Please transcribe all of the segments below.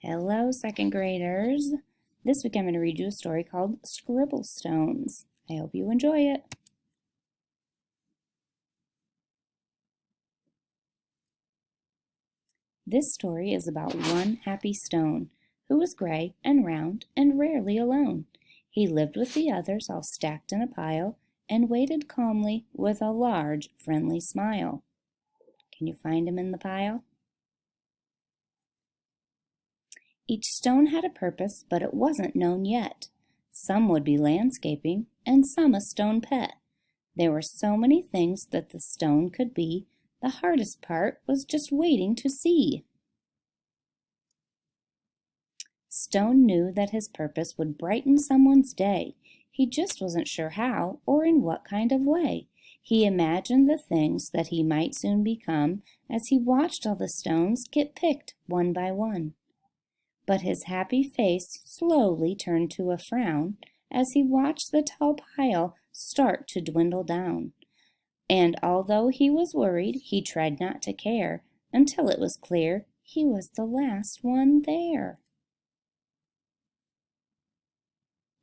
Hello, second graders. This week I'm going to read you a story called Scribble Stones. I hope you enjoy it. This story is about one happy stone who was gray and round and rarely alone. He lived with the others all stacked in a pile and waited calmly with a large, friendly smile. Can you find him in the pile? Each stone had a purpose, but it wasn't known yet. Some would be landscaping, and some a stone pet. There were so many things that the stone could be, the hardest part was just waiting to see. Stone knew that his purpose would brighten someone's day. He just wasn't sure how or in what kind of way. He imagined the things that he might soon become as he watched all the stones get picked one by one. But his happy face slowly turned to a frown as he watched the tall pile start to dwindle down. And although he was worried, he tried not to care until it was clear he was the last one there.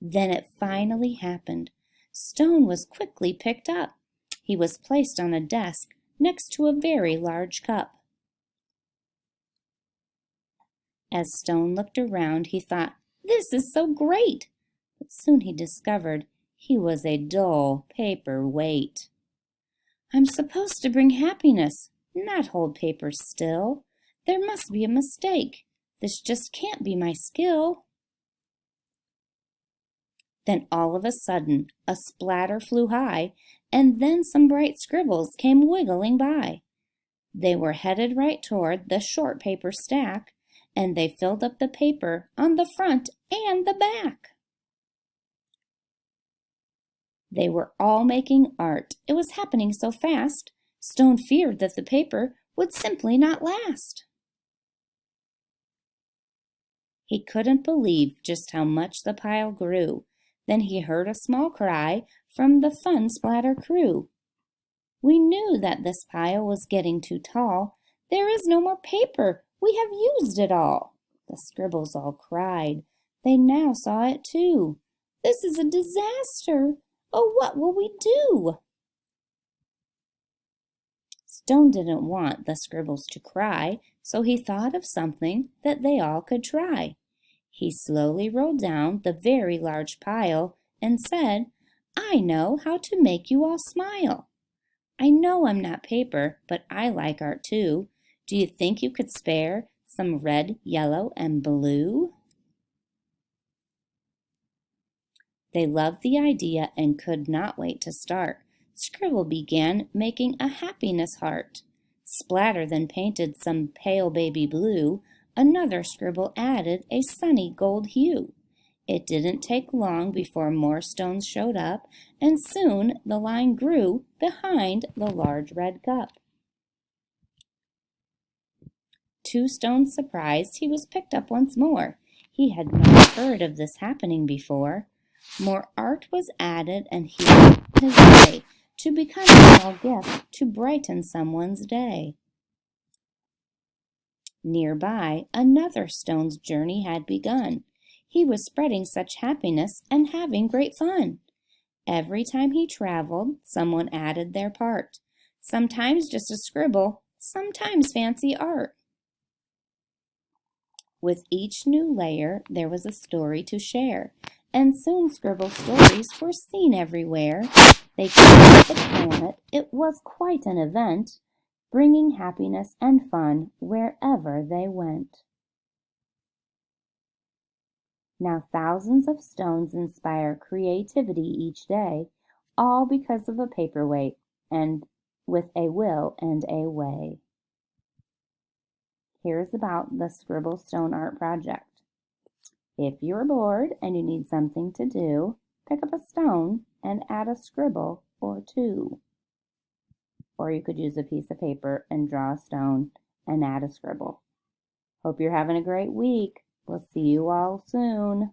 Then it finally happened. Stone was quickly picked up. He was placed on a desk next to a very large cup. As Stone looked around, he thought, "This is so great!" But soon he discovered he was a dull paper weight. "I'm supposed to bring happiness, not hold paper still. There must be a mistake. This just can't be my skill." Then all of a sudden, a splatter flew high, and then some bright scribbles came wiggling by. They were headed right toward the short paper stack, and they filled up the paper on the front and the back. They were all making art. It was happening so fast, Stone feared that the paper would simply not last. He couldn't believe just how much the pile grew. Then he heard a small cry from the Fun Splatter crew. "We knew that this pile was getting too tall. There is no more paper. We have used it all." The scribbles all cried. They now saw it too. "This is a disaster. Oh, what will we do?" Stone didn't want the scribbles to cry, so he thought of something that they all could try. He slowly rolled down the very large pile and said, "I know how to make you all smile. I know I'm not paper, but I like art too. Do you think you could spare some red, yellow, and blue?" They loved the idea and could not wait to start. Scribble began making a happiness heart. Splatter then painted some pale baby blue. Another scribble added a sunny gold hue. It didn't take long before more stones showed up, and soon the line grew behind the large red cup. To Stone's surprise, he was picked up once more. He had not heard of this happening before. More art was added, and he went his way to become a small gift to brighten someone's day. Nearby, another stone's journey had begun. He was spreading such happiness and having great fun. Every time he traveled, someone added their part. Sometimes just a scribble, sometimes fancy art. With each new layer, there was a story to share, and soon scribble stories were seen everywhere. They covered the planet. It was quite an event, bringing happiness and fun wherever they went. Now thousands of stones inspire creativity each day, all because of a paperweight and with a will and a way. Here's about the Scribble Stone Art Project. If you're bored and you need something to do, pick up a stone and add a scribble or two. Or you could use a piece of paper and draw a stone and add a scribble. Hope you're having a great week. We'll see you all soon.